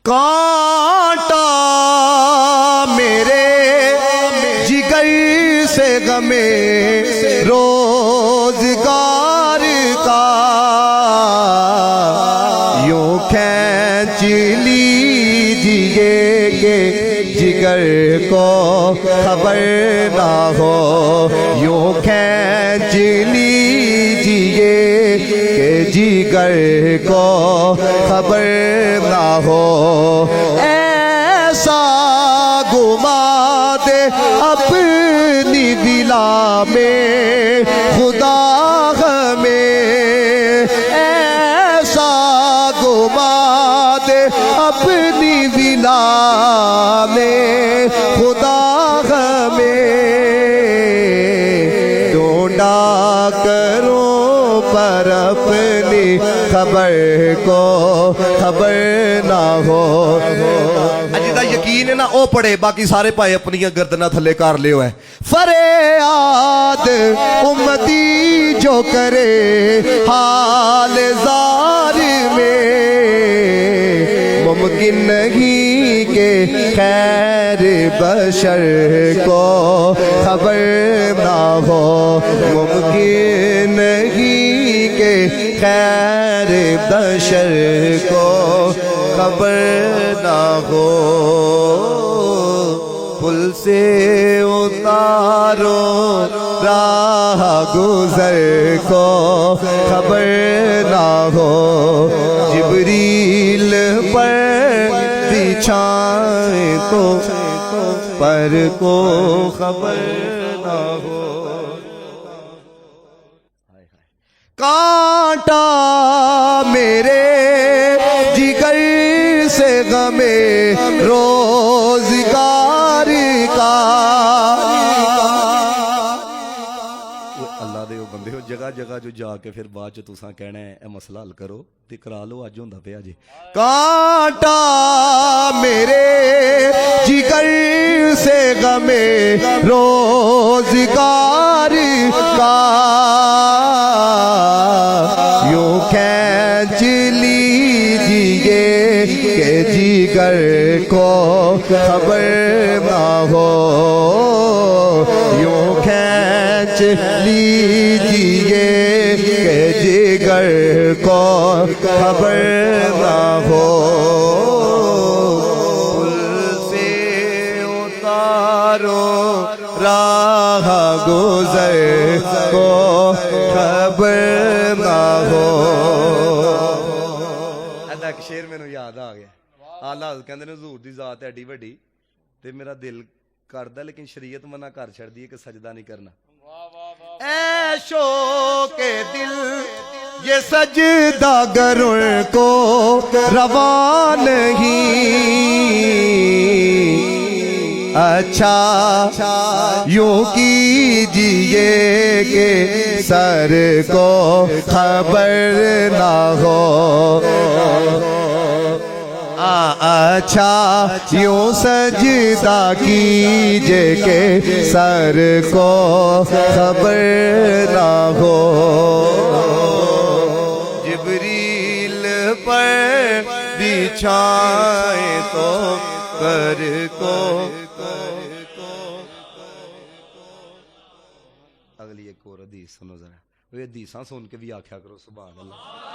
کانٹا میرے جگر سے غمے روزگار کا یوں کھینچ لیجیے کہ جگر کو خبر نہ ہو، یوں کھینچ لیجیے کہ جگر کو خبر نہ ہو۔ ایسا گما دے اپنی ولا میں خدا ہمیں، ایسا گما دے اپنی ولا میں خدا ہمیں، ڈھونڈا کرو پر اپنی خبر کو خبر نہ ہو۔ اجی دا یقین ہے نا او پڑھے، باقی سارے پائے اپنی گردنہ تھلے کار لے ہوئے۔ فریاد امتی جو کرے حال زار میں، ممکن نہیں کہ خیر بشر کو خبر نہ ہو، ممکن نہیں کہ خیر بشر کو خبر نہ ہو۔ پل سے اتارو راہ گزر کو خبر نہ ہو، جبریل پر بچھائیں تو پر کو خبر نہ ہو۔ کانٹا میرے جگر سے غمے روزگار کا، اللہ دے بندے ہو جگہ جگہ جو جا کے پھر بعد چ تساں کہنا ہے اے مسئلہ حل کرو تے کرا لو، اج ہوندا پیا جی۔ کانٹا میرے جگر سے غمے روزگار کا، یوں کھینچ لیجیے کہ جگر کو خبر نہ ہو، یوں کھینچ لیجیے کہ جگر کو خبر نہ ہو۔ پل سے اتارو راہ گزر کو خبر نہ ہو۔ ایک شعر مینوں یاد آ گیا، آلہ حضرت کہندے نے حضور دی ذات ایڈی وڈی تے میرا دل کردا لیکن شریعت منع کر چھڑدی ہے کہ سجدہ نہیں کرنا۔ اے شوق دل یہ سجدہ گر کو روا نہیں، اچھا یوں کیجئے کہ سر کو خبر نہ ہو، اچھا یوں سجدہ کیجئے کہ سر کو خبر نہ ہو، جبریل پر بچھائیں تو پر کو۔ اگلی ایک اور حدیث سنو ذرا، وہ حدیثاں سن کے بھی آکھیا کرو سبحان اللہ۔